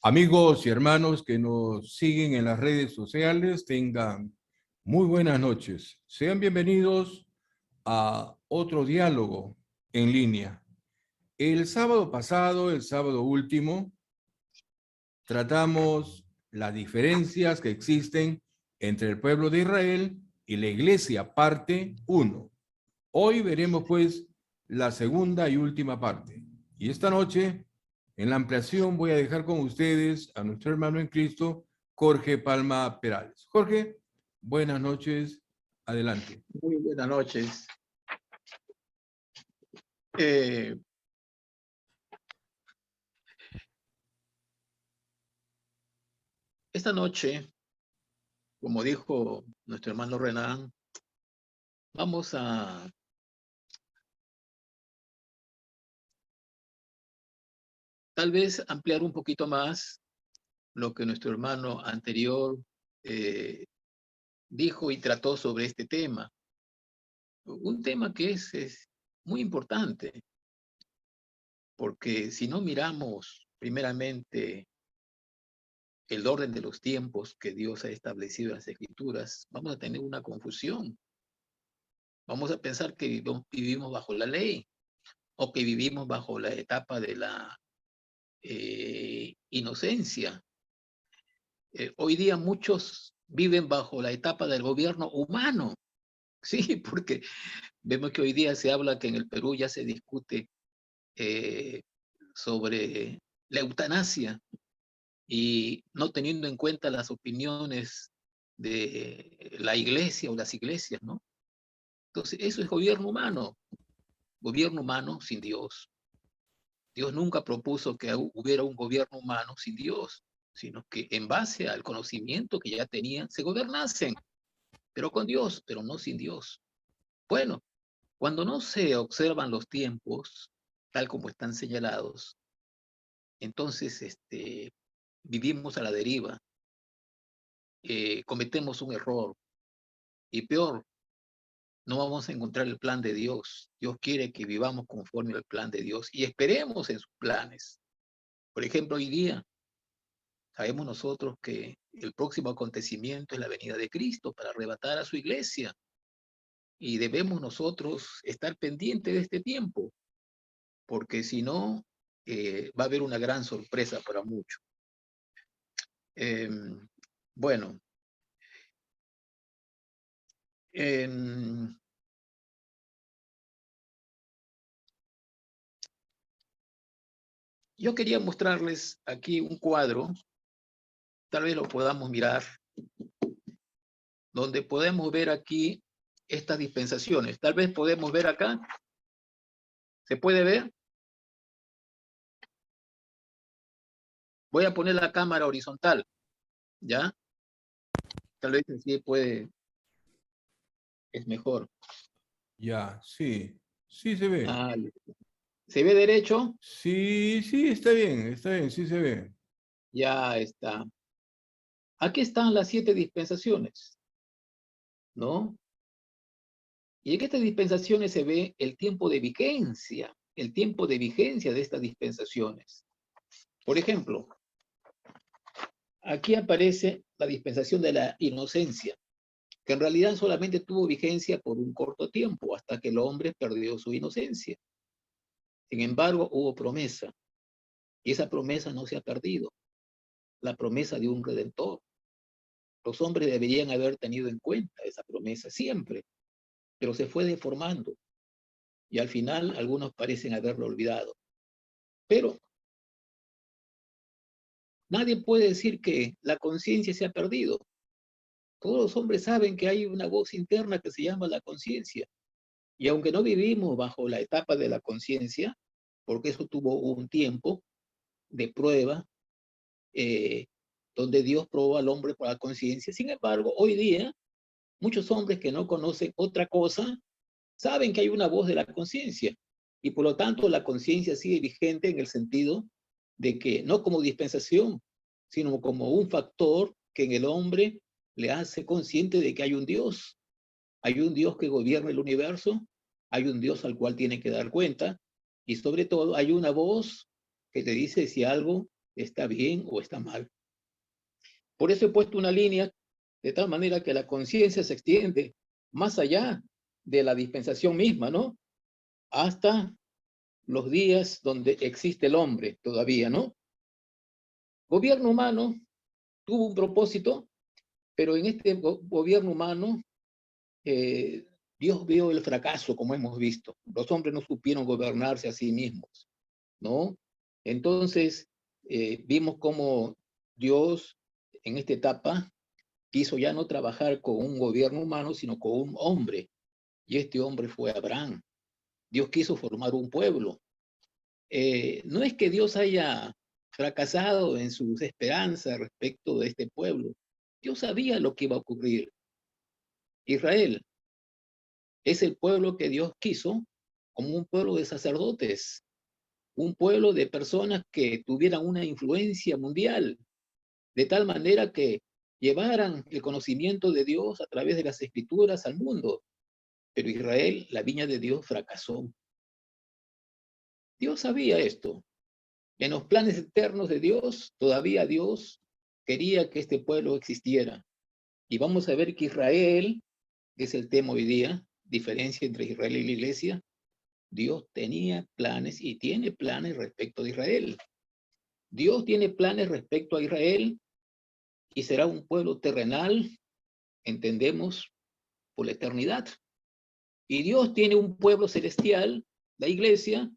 Amigos y hermanos que nos siguen en las redes sociales, tengan muy buenas noches. Sean bienvenidos a otro diálogo en línea. El sábado pasado, el sábado último, tratamos las diferencias que existen entre el pueblo de Israel y la iglesia, parte 1. Hoy veremos pues la segunda y última parte. Y esta noche, en la ampliación, voy a dejar con ustedes a nuestro hermano en Cristo, Jorge Palma Perales. Jorge, buenas noches, adelante. Muy buenas noches. Esta noche, como dijo nuestro hermano Renan, vamos a tal vez ampliar un poquito más lo que nuestro hermano anterior dijo y trató sobre este tema. Un tema que es muy importante, porque si no miramos primeramente el orden de los tiempos que Dios ha establecido en las Escrituras, vamos a tener una confusión. Vamos a pensar que vivimos bajo la ley o que vivimos bajo la etapa de la inocencia. Hoy día muchos viven bajo la etapa del gobierno humano, sí, porque vemos que hoy día se habla que en el Perú ya se discute sobre la eutanasia y no teniendo en cuenta las opiniones de la iglesia o las iglesias, ¿no? Entonces, eso es gobierno humano sin Dios. Dios nunca propuso que hubiera un gobierno humano sin Dios, sino que en base al conocimiento que ya tenían, se gobernasen, pero con Dios, pero no sin Dios. Bueno, cuando no se observan los tiempos, tal como están señalados, entonces vivimos a la deriva, cometemos un error, y peor, no vamos a encontrar el plan de Dios. Dios quiere que vivamos conforme al plan de Dios y esperemos en sus planes. Por ejemplo, hoy día sabemos nosotros que el próximo acontecimiento es la venida de Cristo para arrebatar a su iglesia. Y debemos nosotros estar pendientes de este tiempo, porque si no, va a haber una gran sorpresa para muchos. Bueno, yo quería mostrarles aquí un cuadro, tal vez lo podamos mirar, donde podemos ver aquí estas dispensaciones. Tal vez podemos ver acá. ¿Se puede ver? Voy a poner la cámara horizontal, ¿ya? Tal vez así es mejor. Ya, sí, sí se ve. Ah, ¿se ve derecho? Sí, sí, está bien, sí se ve. Ya está. Aquí están las 7 dispensaciones, ¿no? Y en estas dispensaciones se ve el tiempo de vigencia de estas dispensaciones. Por ejemplo, aquí aparece la dispensación de la inocencia, que en realidad solamente tuvo vigencia por un corto tiempo, hasta que el hombre perdió su inocencia. Sin embargo, hubo promesa, y esa promesa no se ha perdido, la promesa de un redentor. Los hombres deberían haber tenido en cuenta esa promesa siempre, pero se fue deformando, y al final algunos parecen haberlo olvidado. Pero nadie puede decir que la conciencia se ha perdido. Todos los hombres saben que hay una voz interna que se llama la conciencia. Y aunque no vivimos bajo la etapa de la conciencia, porque eso tuvo un tiempo de prueba, donde Dios probó al hombre por la conciencia. Sin embargo, hoy día, muchos hombres que no conocen otra cosa, saben que hay una voz de la conciencia. Y por lo tanto, la conciencia sigue vigente en el sentido de que no como dispensación, sino como un factor que en el hombre le hace consciente de que hay un Dios. Hay un Dios que gobierna el universo, hay un Dios al cual tiene que dar cuenta, y sobre todo hay una voz que te dice si algo está bien o está mal. Por eso he puesto una línea de tal manera que la conciencia se extiende más allá de la dispensación misma, ¿no? Hasta los días donde existe el hombre todavía, ¿no? Gobierno humano tuvo un propósito, pero en este gobierno humano Dios vio el fracaso, como hemos visto. Los hombres no supieron gobernarse a sí mismos, ¿no? Entonces, vimos cómo Dios en esta etapa quiso ya no trabajar con un gobierno humano, sino con un hombre. Y este hombre fue Abraham. Dios quiso formar un pueblo. No es que Dios haya fracasado en sus esperanzas respecto de este pueblo. Dios sabía lo que iba a ocurrir. Israel es el pueblo que Dios quiso como un pueblo de sacerdotes, un pueblo de personas que tuvieran una influencia mundial, de tal manera que llevaran el conocimiento de Dios a través de las escrituras al mundo. Pero Israel, la viña de Dios, fracasó. Dios sabía esto. En los planes eternos de Dios, todavía Dios quería que este pueblo existiera. Y vamos a ver que Israel, que es el tema hoy día, diferencia entre Israel y la iglesia, Dios tenía planes y tiene planes respecto de Israel. Dios tiene planes respecto a Israel y será un pueblo terrenal, entendemos, por la eternidad. Y Dios tiene un pueblo celestial, la iglesia,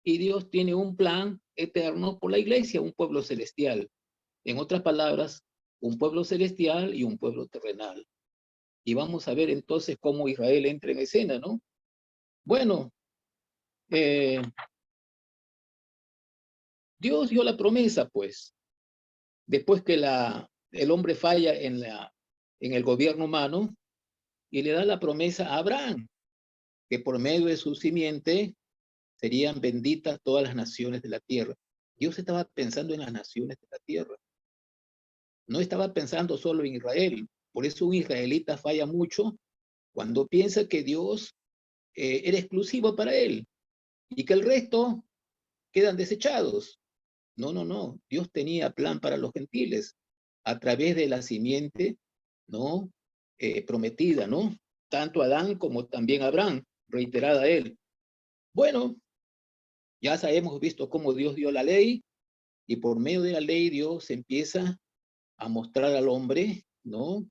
y Dios tiene un plan eterno por la iglesia, un pueblo celestial. En otras palabras, un pueblo celestial y un pueblo terrenal. Y vamos a ver entonces cómo Israel entra en escena, ¿no? Bueno, Dios dio la promesa, pues, después que el hombre falla en el gobierno humano, y le da la promesa a Abraham, que por medio de su simiente serían benditas todas las naciones de la tierra. Dios estaba pensando en las naciones de la tierra. No estaba pensando solo en Israel. Por eso un israelita falla mucho cuando piensa que Dios era exclusivo para él y que el resto quedan desechados. No, no, no. Dios tenía plan para los gentiles a través de la simiente, ¿no? Prometida, ¿no? Tanto Adán como también Abraham, reiterada a él. Bueno, ya hemos visto cómo Dios dio la ley y por medio de la ley Dios empieza a mostrar al hombre, ¿no?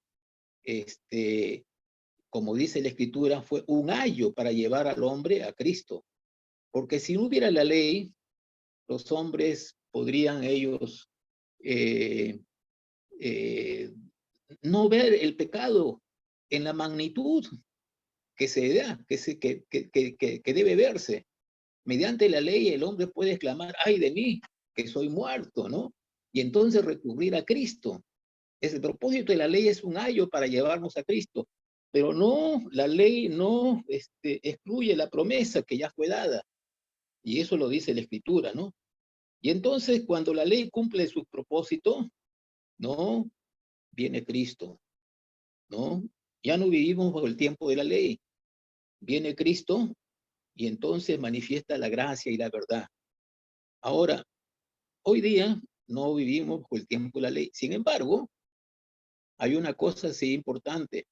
Como dice la Escritura, fue un ayo para llevar al hombre a Cristo. Porque si no hubiera la ley, los hombres podrían ellos no ver el pecado en la magnitud que se da, que debe verse. Mediante la ley el hombre puede exclamar, ay de mí, que soy muerto, ¿no? Y entonces recurrir a Cristo. El propósito de la ley es un ayo para llevarnos a Cristo, pero no, la ley no excluye la promesa que ya fue dada. Y eso lo dice la Escritura, ¿no? Y entonces cuando la ley cumple su propósito, ¿no? Viene Cristo, ¿no? Ya no vivimos bajo el tiempo de la ley. Viene Cristo y entonces manifiesta la gracia y la verdad. Ahora, hoy día no vivimos bajo el tiempo de la ley. Sin embargo, hay una cosa así importante.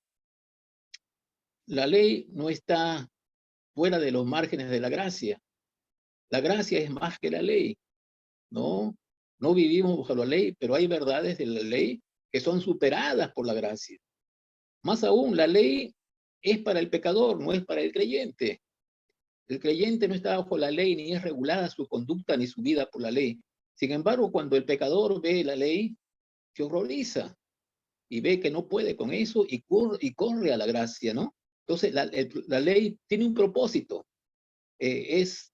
La ley no está fuera de los márgenes de la gracia. La gracia es más que la ley, ¿no? No vivimos bajo la ley, pero hay verdades de la ley que son superadas por la gracia. Más aún, la ley es para el pecador, no es para el creyente. El creyente no está bajo la ley, ni es regulada su conducta ni su vida por la ley. Sin embargo, cuando el pecador ve la ley, se horroriza y ve que no puede con eso y corre a la gracia, ¿no? Entonces, la ley tiene un propósito, es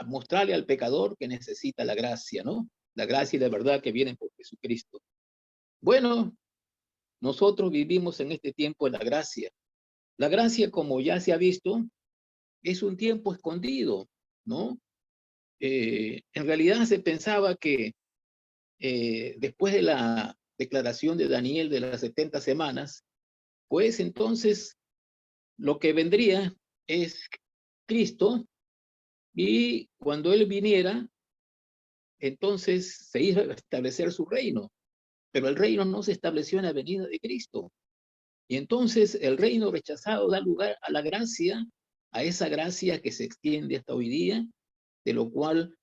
mostrarle al pecador que necesita la gracia, ¿no? La gracia y la verdad que vienen por Jesucristo. Bueno, nosotros vivimos en este tiempo de la gracia. La gracia, como ya se ha visto, es un tiempo escondido, ¿no? En realidad se pensaba que después de la declaración de Daniel de las 70 semanas, pues entonces lo que vendría es Cristo y cuando Él viniera, entonces se iba a establecer su reino, pero el reino no se estableció en la venida de Cristo. Y entonces el reino rechazado da lugar a la gracia, a esa gracia que se extiende hasta hoy día, de lo cual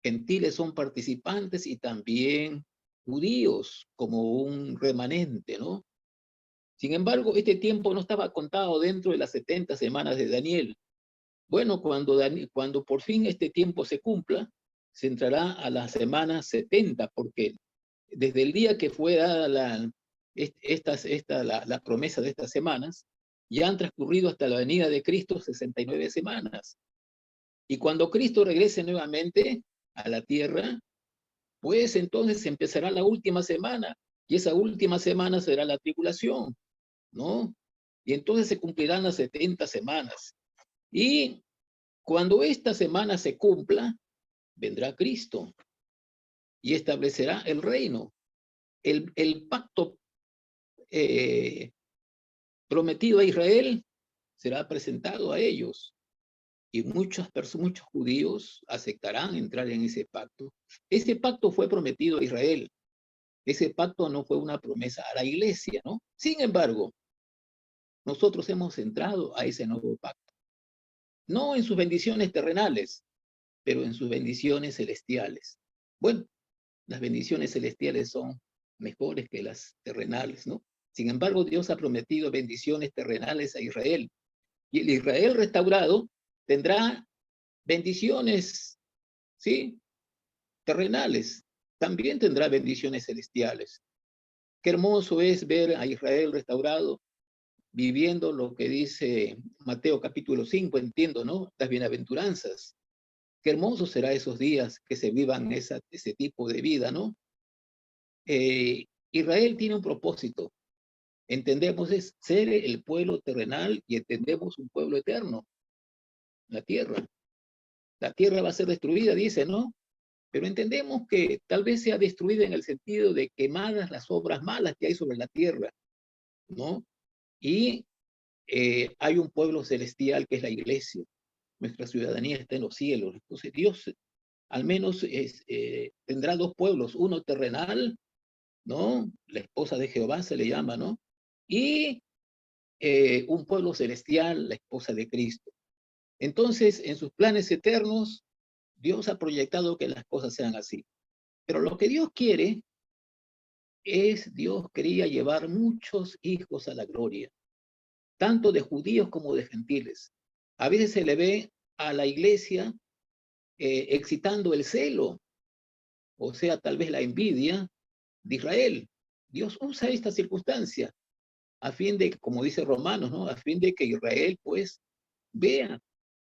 gentiles son participantes y también judíos como un remanente, ¿no? Sin embargo, este tiempo no estaba contado dentro de las 70 semanas de Daniel. Bueno, cuando por fin este tiempo se cumpla, se entrará a las semanas 70, porque desde el día que fue dada la promesa de estas semanas, ya han transcurrido hasta la venida de Cristo 69 semanas. Y cuando Cristo regrese nuevamente a la tierra, pues entonces empezará la última semana, y esa última semana será la tribulación, ¿no? Y entonces se cumplirán las 70 semanas. Y cuando esta semana se cumpla, vendrá Cristo y establecerá el reino. El pacto prometido a Israel será presentado a ellos. Y muchos judíos aceptarán entrar en ese pacto. Ese pacto fue prometido a Israel. Ese pacto no fue una promesa a la iglesia, ¿no? Sin embargo, nosotros hemos entrado a ese nuevo pacto. No en sus bendiciones terrenales, pero en sus bendiciones celestiales. Bueno, las bendiciones celestiales son mejores que las terrenales, ¿no? Sin embargo, Dios ha prometido bendiciones terrenales a Israel. Y el Israel restaurado tendrá bendiciones, ¿sí? Terrenales. También tendrá bendiciones celestiales. Qué hermoso es ver a Israel restaurado, viviendo lo que dice Mateo capítulo 5, entiendo, ¿no? Las bienaventuranzas. Qué hermoso será esos días que se vivan ese tipo de vida, ¿no? Israel tiene un propósito. Entendemos es ser el pueblo terrenal y entendemos un pueblo eterno, la tierra. La tierra va a ser destruida, dice, ¿no? Pero entendemos que tal vez sea destruida en el sentido de quemadas las obras malas que hay sobre la tierra, ¿no? Y hay un pueblo celestial que es la iglesia. Nuestra ciudadanía está en los cielos. Entonces Dios al menos tendrá dos pueblos, uno terrenal, ¿no? La esposa de Jehová se le llama, ¿no? Y un pueblo celestial, la esposa de Cristo. Entonces, en sus planes eternos, Dios ha proyectado que las cosas sean así. Pero lo que Dios quiere Dios quería llevar muchos hijos a la gloria, tanto de judíos como de gentiles. A veces se le ve a la iglesia excitando el celo, o sea, tal vez la envidia de Israel. Dios usa esta circunstancia a fin de, como dice Romanos, ¿no? A fin de que Israel, pues, vea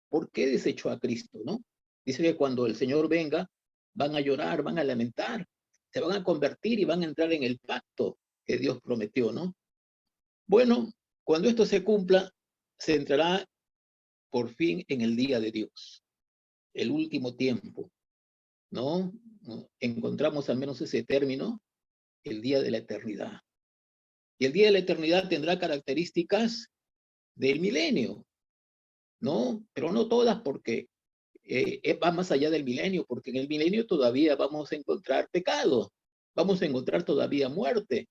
por qué desechó a Cristo, ¿no? Dice que cuando el Señor venga, van a llorar, van a lamentar, se van a convertir y van a entrar en el pacto que Dios prometió, ¿no? Bueno, cuando esto se cumpla, se entrará por fin en el día de Dios, el último tiempo, ¿no? Encontramos al menos ese término, el día de la eternidad. Y el día de la eternidad tendrá características del milenio, ¿no? Pero no todas, porque va más allá del milenio, porque en el milenio todavía vamos a encontrar pecado, vamos a encontrar todavía muerte,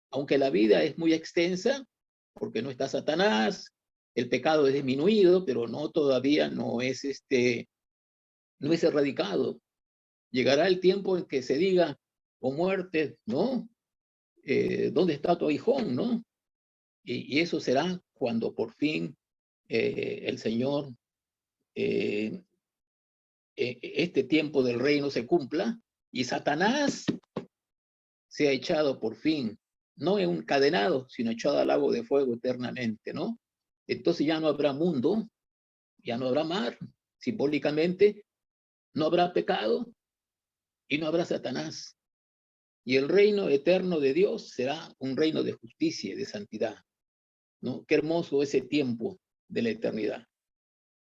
aunque la vida es muy extensa, porque no está Satanás, el pecado es disminuido, pero no todavía no es no es erradicado. Llegará el tiempo en que se diga, oh muerte, ¿no? ¿Dónde está tu aguijón, no? Y eso será cuando por fin el Señor, este tiempo del reino se cumpla y Satanás sea echado por fin, no encadenado, sino echado al lago de fuego eternamente, ¿no? Entonces ya no habrá mundo, ya no habrá mar, simbólicamente, no habrá pecado y no habrá Satanás. Y el reino eterno de Dios será un reino de justicia y de santidad, ¿no? Qué hermoso ese tiempo de la eternidad.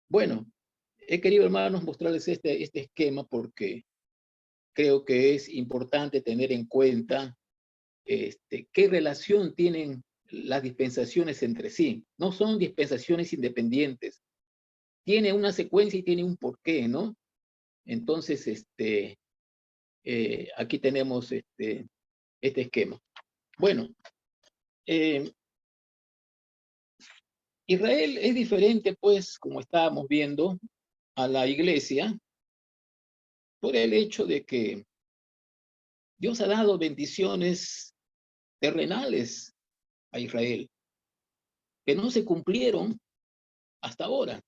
Bueno, he querido, hermanos, mostrarles este esquema porque creo que es importante tener en cuenta qué relación tienen las dispensaciones entre sí. No son dispensaciones independientes. Tiene una secuencia y tiene un porqué, ¿no? Entonces, aquí tenemos este esquema. Bueno, Israel es diferente, pues, como estábamos viendo, a la iglesia, por el hecho de que Dios ha dado bendiciones terrenales a Israel, que no se cumplieron hasta ahora.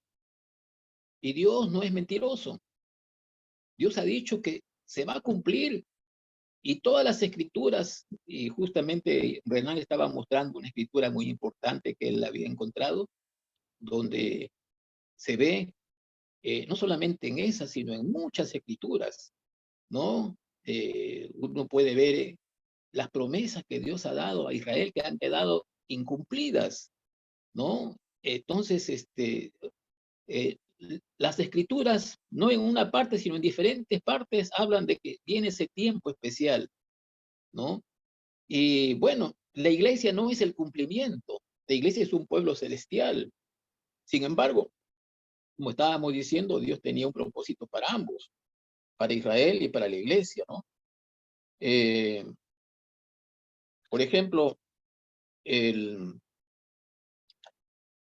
Y Dios no es mentiroso. Dios ha dicho que se va a cumplir. Y todas las escrituras, y justamente Renan estaba mostrando una escritura muy importante que él había encontrado, donde se ve, no solamente en esa, sino en muchas escrituras, ¿no? Uno puede ver las promesas que Dios ha dado a Israel que han quedado incumplidas, ¿no? Entonces, las escrituras, no en una parte, sino en diferentes partes, hablan de que viene ese tiempo especial, ¿no? Y bueno, la iglesia no es el cumplimiento, la iglesia es un pueblo celestial. Sin embargo, como estábamos diciendo, Dios tenía un propósito para ambos, para Israel y para la iglesia, ¿no? Por ejemplo, en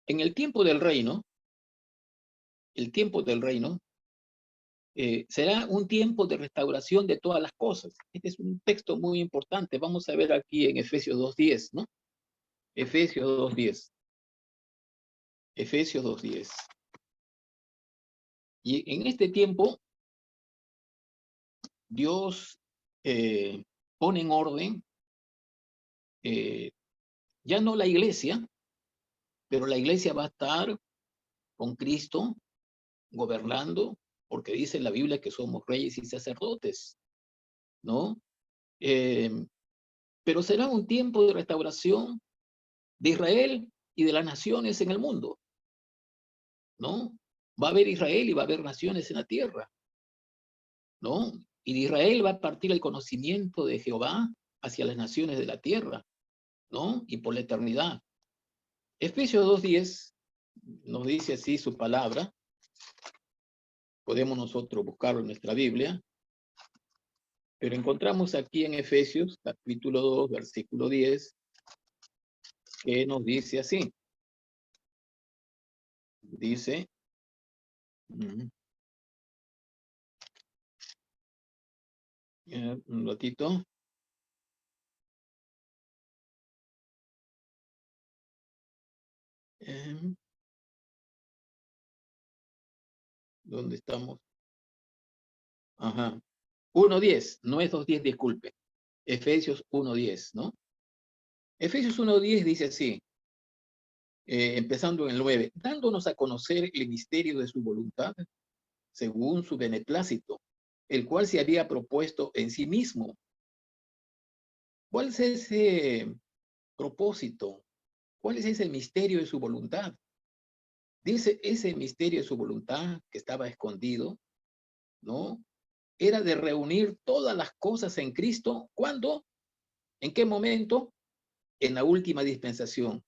el tiempo del reino, será un tiempo de restauración de todas las cosas. Este es un texto muy importante. Vamos a ver aquí en Efesios 2:10, ¿no? Efesios 2:10. Efesios 2:10. Y en este tiempo, Dios pone en orden, ya no la iglesia, pero la iglesia va a estar con Cristo gobernando, porque dice la Biblia que somos reyes y sacerdotes, ¿no? Pero será un tiempo de restauración de Israel y de las naciones en el mundo, ¿no? Va a haber Israel y va a haber naciones en la tierra, ¿no? Y de Israel va a partir el conocimiento de Jehová hacia las naciones de la tierra, ¿no? Y por la eternidad. Efesios 2:10 nos dice así su palabra. Podemos nosotros buscarlo en nuestra Biblia, pero encontramos aquí en Efesios, capítulo 2, versículo 10, que nos dice así. Dice, un ratito. ¿Dónde estamos? Ajá. 1:10, no es 2:10, disculpe. Efesios 1:10, ¿no? Efesios 1:10 dice así, empezando en el 9, dándonos a conocer el misterio de su voluntad, según su beneplácito, el cual se había propuesto en sí mismo. ¿Cuál es ese propósito? ¿Cuál es ese misterio de su voluntad? Dice, ese misterio de su voluntad que estaba escondido, ¿no? Era de reunir todas las cosas en Cristo. ¿Cuándo? ¿En qué momento? En la última dispensación,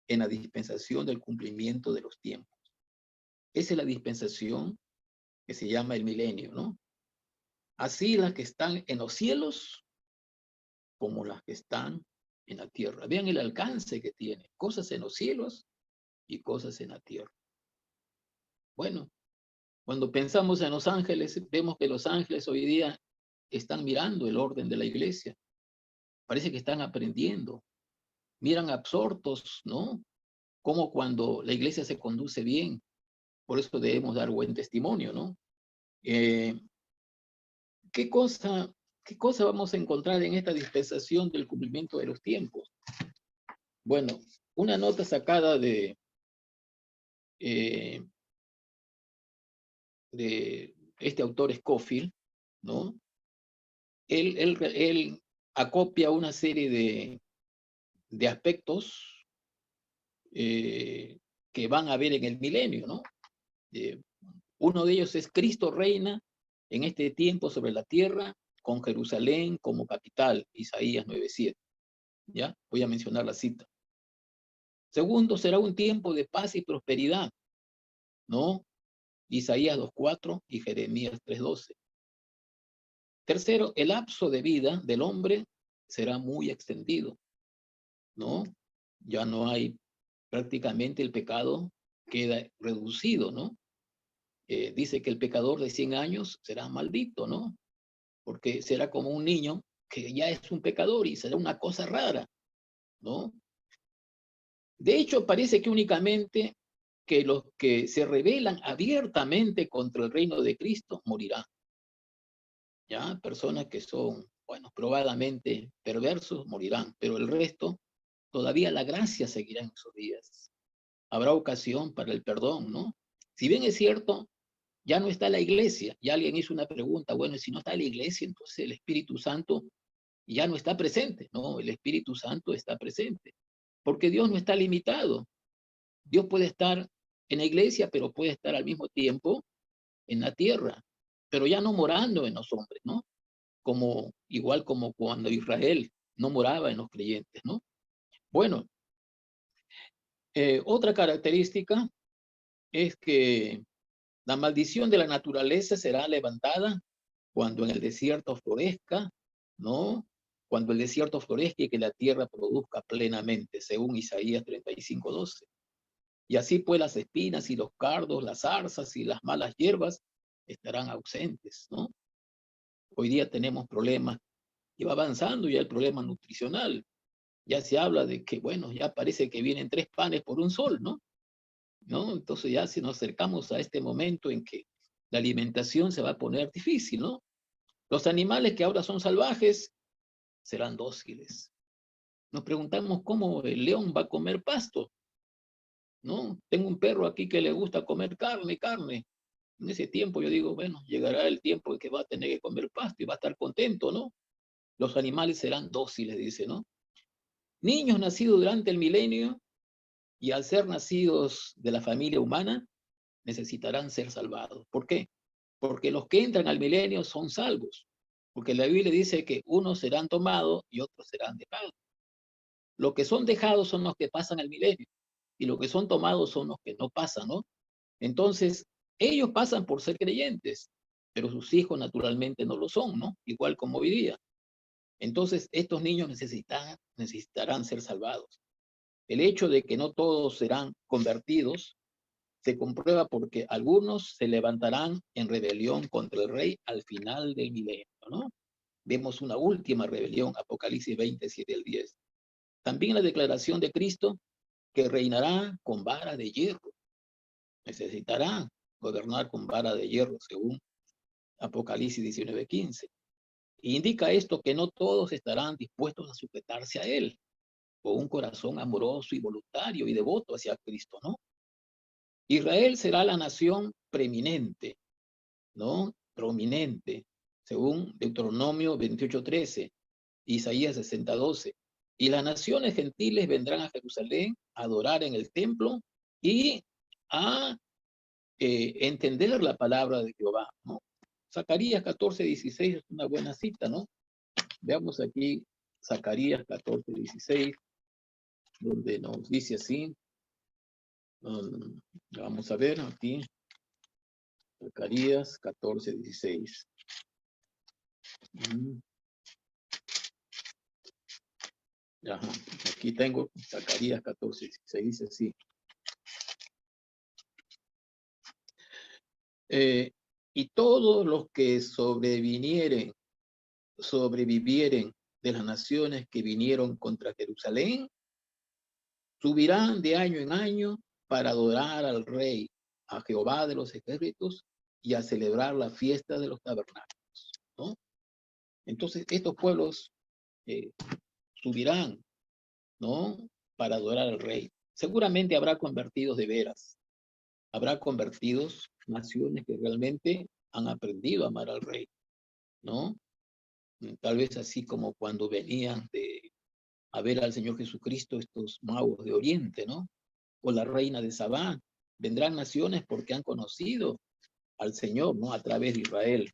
en la dispensación del cumplimiento de los tiempos. Esa es la dispensación que se llama el milenio, ¿no? Así las que están en los cielos como las que están en la tierra. Vean el alcance que tiene. Cosas en los cielos y cosas en la tierra. Bueno, cuando pensamos en los ángeles, vemos que los ángeles hoy día están mirando el orden de la iglesia. Parece que están aprendiendo. Miran absortos, ¿no? Como cuando la iglesia se conduce bien. Por eso debemos dar buen testimonio, ¿no? ¿Qué cosa vamos a encontrar en esta dispensación del cumplimiento de los tiempos? Bueno, una nota sacada de este autor Scofield, ¿no? Él acopia una serie de aspectos que van a haber en el milenio, ¿no? Uno de ellos es Cristo reina en este tiempo sobre la tierra con Jerusalén como capital, Isaías 9:7. ¿Ya? Voy a mencionar la cita. Segundo, será un tiempo de paz y prosperidad, ¿no? Isaías 2:4 y Jeremías 3:12. Tercero, el lapso de vida del hombre será muy extendido, ¿no? Ya no hay, prácticamente el pecado queda reducido, ¿no? Dice que el pecador de 100 años será maldito, ¿no? Porque será como un niño que ya es un pecador y será una cosa rara, ¿no? De hecho, parece que únicamente que los que se rebelan abiertamente contra el reino de Cristo morirán. Ya, personas que son, bueno, probadamente perversos morirán, pero el resto, todavía la gracia seguirá en sus días. Habrá ocasión para el perdón, ¿no? Si bien es cierto, ya no está la iglesia, y alguien hizo una pregunta, bueno, si no está la iglesia, entonces el Espíritu Santo ya no está presente. No, el Espíritu Santo está presente, porque Dios no está limitado. Dios puede estar en la iglesia, pero puede estar al mismo tiempo en la tierra, pero ya no morando en los hombres, ¿no? Como, igual como cuando Israel no moraba en los creyentes, ¿no? Bueno, otra característica es que la maldición de la naturaleza será levantada cuando en el desierto florezca, ¿no? Cuando el desierto florezca y que la tierra produzca plenamente, según Isaías 35:12. Y así pues las espinas y los cardos, las zarzas y las malas hierbas estarán ausentes, ¿no? Hoy día tenemos problemas y va avanzando ya el problema nutricional. Ya se habla de que, bueno, ya parece que vienen 3 panes por un sol, ¿no? ¿No? Entonces ya si nos acercamos a este momento en que la alimentación se va a poner difícil, ¿no? Los animales que ahora son salvajes serán dóciles. Nos preguntamos cómo el león va a comer pasto, ¿no? Tengo un perro aquí que le gusta comer carne. En ese tiempo yo digo, bueno, llegará el tiempo en que va a tener que comer pasto y va a estar contento, ¿no? Los animales serán dóciles, dice, ¿no? Niños nacidos durante el milenio y al ser nacidos de la familia humana, necesitarán ser salvados. ¿Por qué? Porque los que entran al milenio son salvos. Porque la Biblia dice que unos serán tomados y otros serán dejados. Los que son dejados son los que pasan al milenio y los que son tomados son los que no pasan, ¿no? Entonces, ellos pasan por ser creyentes, pero sus hijos naturalmente no lo son, ¿no? Igual como hoy día. Entonces, estos niños necesitarán ser salvados. El hecho de que no todos serán convertidos se comprueba porque algunos se levantarán en rebelión contra el rey al final del milenio, ¿no? Vemos una última rebelión, Apocalipsis 27:10. También la declaración de Cristo que reinará con vara de hierro. Necesitará gobernar con vara de hierro, según Apocalipsis 19:15. Indica esto que no todos estarán dispuestos a sujetarse a él, con un corazón amoroso y voluntario y devoto hacia Cristo, ¿no? Israel será la nación preeminente, ¿no? Prominente, según Deuteronomio 28:13, Isaías 60:12. Y las naciones gentiles vendrán a Jerusalén a adorar en el templo y a entender la palabra de Jehová, ¿no? Zacarías 14:16 es una buena cita, ¿no? Veamos aquí Zacarías 14:16, donde nos dice así. Vamos a ver aquí. Zacarías 14:16. Ajá, aquí tengo Zacarías 14:16, dice así. Y todos los que sobrevivieren de las naciones que vinieron contra Jerusalén, subirán de año en año para adorar al Rey, a Jehová de los ejércitos, y a celebrar la fiesta de los tabernáculos, ¿no? Entonces, estos pueblos subirán, ¿no? Para adorar al Rey. Seguramente habrá convertidos de veras. Habrá convertidos naciones que realmente han aprendido a amar al Rey, ¿no? Tal vez así como cuando venían a ver al Señor Jesucristo estos magos de Oriente, ¿no? O la reina de Sabá. Vendrán naciones porque han conocido al Señor, ¿no? A través de Israel.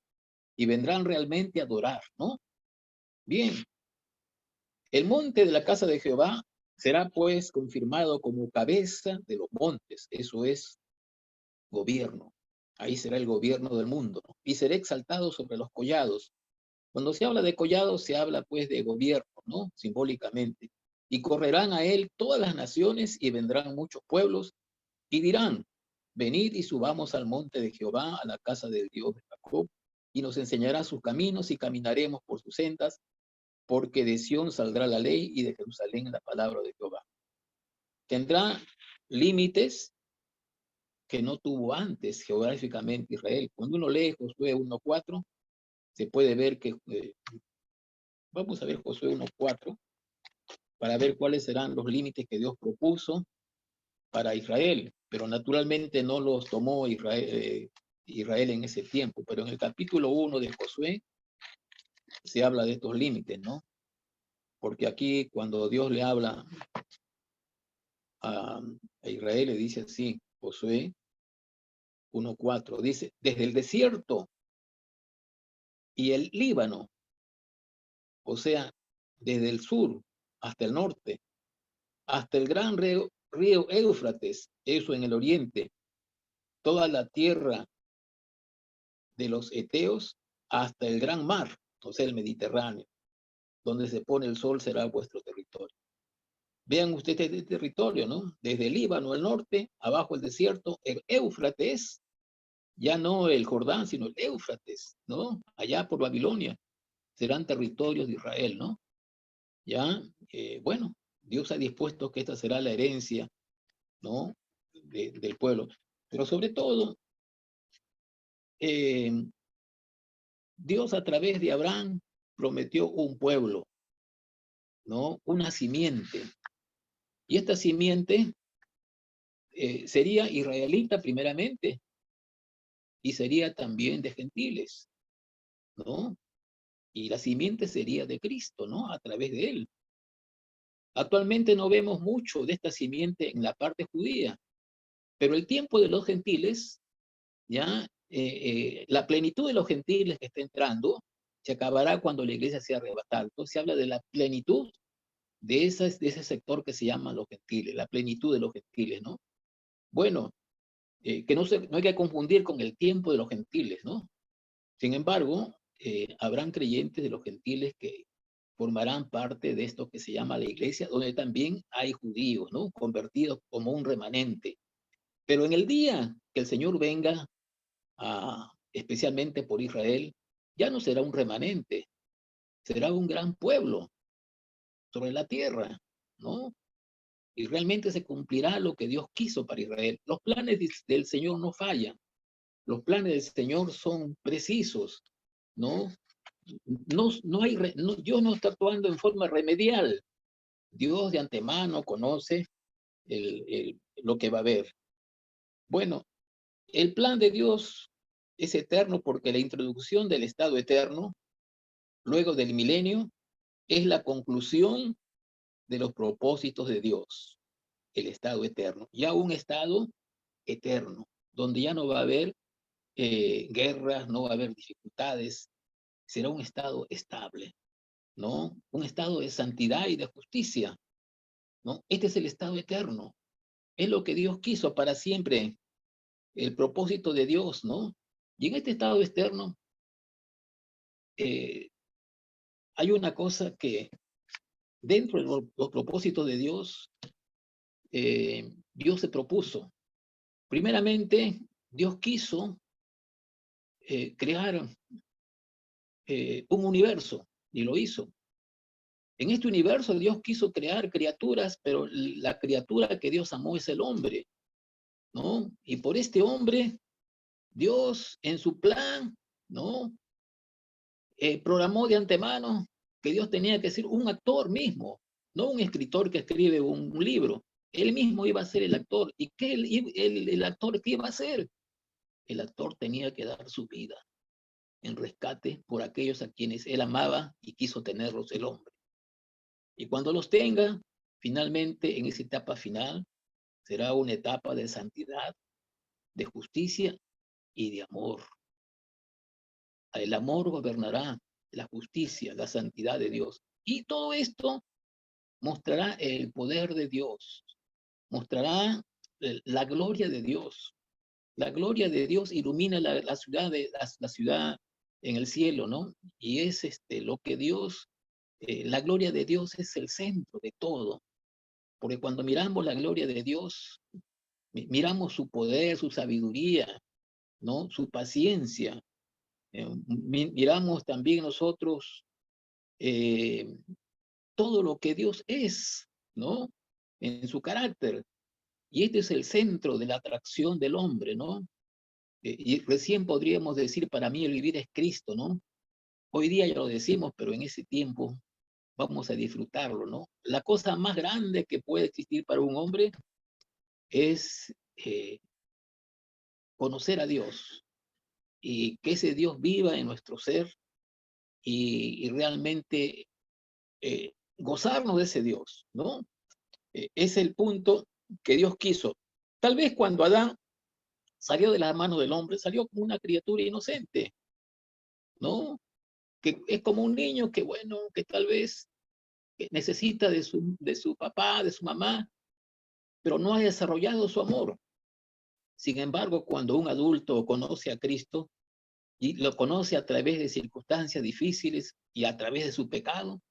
Y vendrán realmente a adorar, ¿no? Bien. El monte de la casa de Jehová será pues confirmado como cabeza de los montes. Eso es gobierno. Ahí será el gobierno del mundo, ¿no? Y será exaltado sobre los collados. Cuando se habla de collado, se habla pues de gobierno, ¿no? Simbólicamente. Y correrán a él todas las naciones y vendrán muchos pueblos y dirán, venid y subamos al monte de Jehová, a la casa del Dios de Jacob, y nos enseñará sus caminos y caminaremos por sus sendas, porque de Sión saldrá la ley y de Jerusalén la palabra de Jehová. Tendrá límites que no tuvo antes geográficamente Israel. Cuando uno lee Josué 1:4, se puede ver que, vamos a ver Josué 1:4, para ver cuáles serán los límites que Dios propuso para Israel, pero naturalmente no los tomó Israel en ese tiempo, pero en el capítulo 1 de Josué se habla de estos límites, ¿no? Porque aquí cuando Dios le habla a Israel, le dice así, Josué 1:4, dice, desde el desierto y el Líbano, o sea, desde el sur hasta el norte, hasta el gran río Éufrates, eso en el oriente, toda la tierra de los Eteos hasta el gran mar, o sea, el Mediterráneo, donde se pone el sol será vuestro territorio. Vean ustedes este territorio, ¿no? Desde el Líbano al norte, abajo el desierto, el Éufrates, ya no el Jordán, sino el Éufrates, ¿no? Allá por Babilonia, serán territorios de Israel, ¿no? Ya, bueno, Dios ha dispuesto que esta será la herencia, ¿no? Del pueblo. Pero sobre todo, Dios a través de Abraham prometió un pueblo, ¿no? Una simiente. Y esta simiente sería israelita primeramente y sería también de gentiles, ¿no? Y la simiente sería de Cristo, ¿no? A través de él. Actualmente no vemos mucho de esta simiente en la parte judía, pero el tiempo de los gentiles, ya la plenitud de los gentiles que está entrando, se acabará cuando la iglesia sea arrebatada. Entonces se habla de la plenitud de ese sector que se llama los gentiles, la plenitud de los gentiles, ¿no? Bueno, que no hay que confundir con el tiempo de los gentiles, ¿no? Sin embargo, habrán creyentes de los gentiles que formarán parte de esto que se llama la iglesia, donde también hay judíos, ¿no? Convertidos como un remanente. Pero en el día que el Señor venga, especialmente por Israel, ya no será un remanente, será un gran pueblo sobre la tierra, ¿no? Y realmente se cumplirá lo que Dios quiso para Israel. Los planes del Señor no fallan. Los planes del Señor son precisos, ¿no? Dios no está actuando en forma remedial. Dios de antemano conoce lo que va a haber. Bueno, el plan de Dios es eterno porque la introducción del estado eterno, luego del milenio, es la conclusión de los propósitos de Dios, el estado eterno. Ya un estado eterno, donde ya no va a haber guerras, no va a haber dificultades, será un estado estable, ¿no? Un estado de santidad y de justicia, ¿no? Este es el estado eterno. Es lo que Dios quiso para siempre, el propósito de Dios, ¿no? Y en este estado externo hay una cosa que dentro de los propósitos de Dios, Dios se propuso. Primeramente, Dios quiso crear un universo y lo hizo. En este universo Dios quiso crear criaturas, pero la criatura que Dios amó es el hombre, ¿no? Y por este hombre, Dios en su plan, ¿no? Programó de antemano que Dios tenía que ser un actor mismo, no un escritor que escribe un libro. Él mismo iba a ser el actor. ¿Y qué el actor qué iba a hacer? El actor tenía que dar su vida en rescate por aquellos a quienes él amaba y quiso tenerlos el hombre. Y cuando los tenga, finalmente en esa etapa final, será una etapa de santidad, de justicia y de amor. El amor gobernará, la justicia, la santidad de Dios. Y todo esto mostrará el poder de Dios, mostrará la gloria de Dios. La gloria de Dios ilumina la ciudad en el cielo, ¿no? Y es lo que Dios, la gloria de Dios es el centro de todo. Porque cuando miramos la gloria de Dios, miramos su poder, su sabiduría, ¿no? Su paciencia. Miramos también nosotros todo lo que Dios es, ¿no? En su carácter. Y este es el centro de la atracción del hombre, ¿no? Y recién podríamos decir, para mí el vivir es Cristo, ¿no? Hoy día ya lo decimos, pero en ese tiempo vamos a disfrutarlo, ¿no? La cosa más grande que puede existir para un hombre es conocer a Dios y que ese Dios viva en nuestro ser y realmente gozarnos de ese Dios, ¿no? Es el punto que Dios quiso. Tal vez cuando Adán salió de las manos del hombre, salió como una criatura inocente, ¿no? Que es como un niño que, bueno, que tal vez necesita de su papá, de su mamá, pero no ha desarrollado su amor. Sin embargo, cuando un adulto conoce a Cristo y lo conoce a través de circunstancias difíciles y a través de su pecado,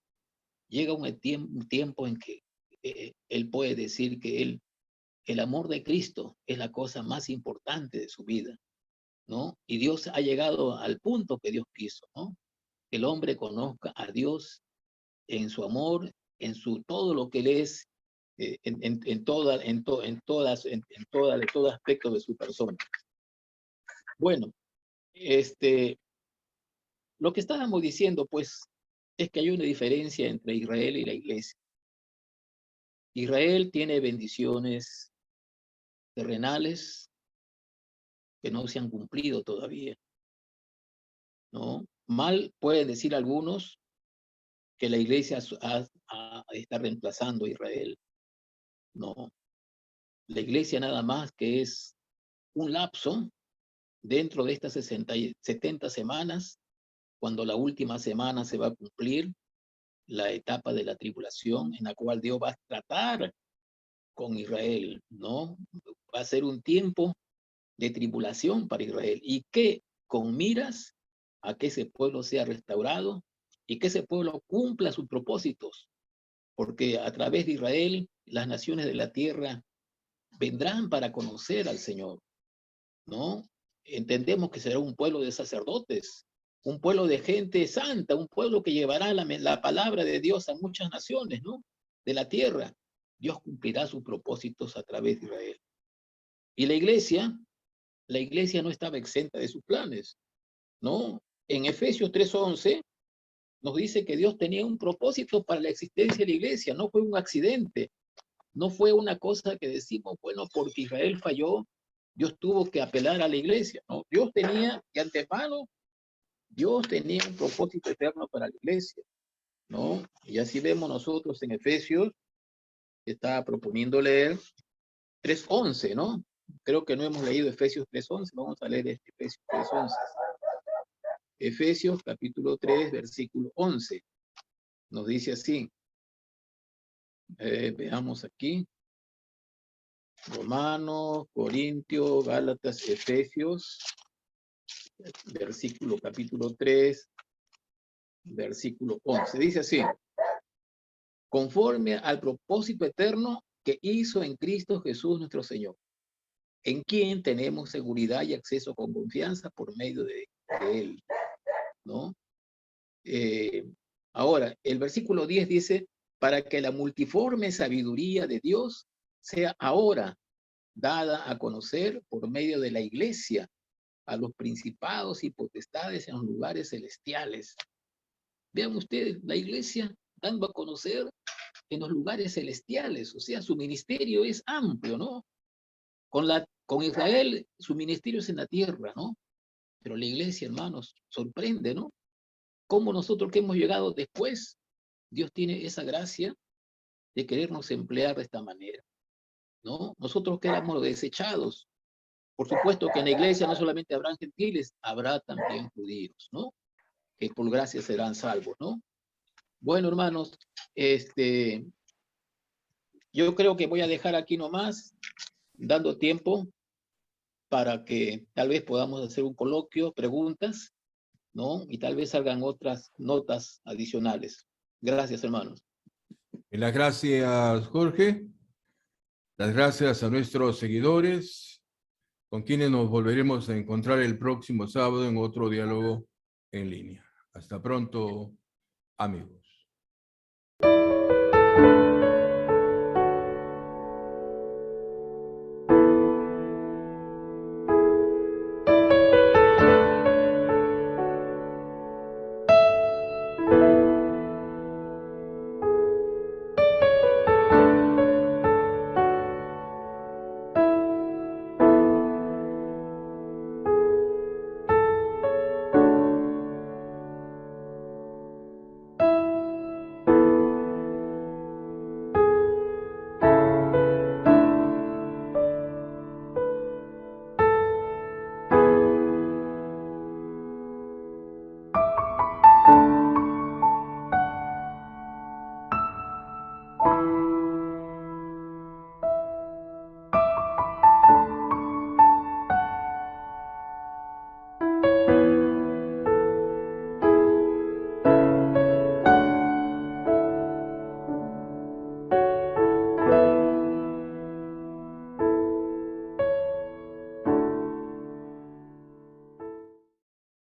llega un tiempo en que él puede decir que el amor de Cristo es la cosa más importante de su vida, ¿no? Y Dios ha llegado al punto que Dios quiso, ¿no? Que el hombre conozca a Dios en su amor, en todo lo que Él es, en todo aspecto de su persona. Bueno, lo que estábamos diciendo, pues, es que hay una diferencia entre Israel y la iglesia. Israel tiene bendiciones terrenales que no se han cumplido todavía, ¿no? Mal pueden decir algunos que la iglesia está reemplazando a Israel. No, la iglesia nada más que es un lapso dentro de estas 70 semanas, cuando la última semana se va a cumplir la etapa de la tribulación en la cual Dios va a tratar con Israel, ¿no? Va a ser un tiempo de tribulación para Israel y que con miras a que ese pueblo sea restaurado y que ese pueblo cumpla sus propósitos, porque a través de Israel las naciones de la tierra vendrán para conocer al Señor, ¿no? Entendemos que será un pueblo de sacerdotes, un pueblo de gente santa, un pueblo que llevará la palabra de Dios a muchas naciones, ¿no? De la tierra. Dios cumplirá sus propósitos a través de Israel. Y la iglesia no estaba exenta de sus planes, ¿no? En Efesios 3:11 nos dice que Dios tenía un propósito para la existencia de la iglesia, no fue un accidente, no fue una cosa que decimos, bueno, porque Israel falló, Dios tuvo que apelar a la iglesia, ¿no? Dios tenía de antemano, Dios tenía un propósito eterno para la iglesia, ¿no? Y así vemos nosotros en Efesios, que está proponiendo leer 3:11, ¿no? Creo que no hemos leído Efesios 3:11, vamos a leer Efesios 3:11. Efesios capítulo 3, versículo 11. Nos dice así. Veamos aquí. Romanos, Corintios, Gálatas, Efesios, versículo capítulo 3, versículo 11. Dice así. Conforme al propósito eterno que hizo en Cristo Jesús nuestro Señor, en quien tenemos seguridad y acceso con confianza por medio de Él, ¿no? Ahora, el versículo 10 dice, para que la multiforme sabiduría de Dios sea ahora dada a conocer por medio de la iglesia a los principados y potestades en los lugares celestiales. Vean ustedes, la iglesia dando a conocer en los lugares celestiales, o sea, su ministerio es amplio, ¿no? Con Israel, su ministerio es en la tierra, ¿no? Pero la iglesia, hermanos, sorprende, ¿no? Cómo nosotros que hemos llegado después, Dios tiene esa gracia de querernos emplear de esta manera, ¿no? Nosotros quedamos desechados. Por supuesto que en la iglesia no solamente habrán gentiles, habrá también judíos, ¿no? Que por gracia serán salvos, ¿no? Bueno, hermanos, yo creo que voy a dejar aquí nomás, dando tiempo para que tal vez podamos hacer un coloquio, preguntas, ¿no? Y tal vez salgan otras notas adicionales. Gracias, hermanos. Y las gracias, Jorge. Las gracias a nuestros seguidores, con quienes nos volveremos a encontrar el próximo sábado en otro diálogo en línea. Hasta pronto, amigos.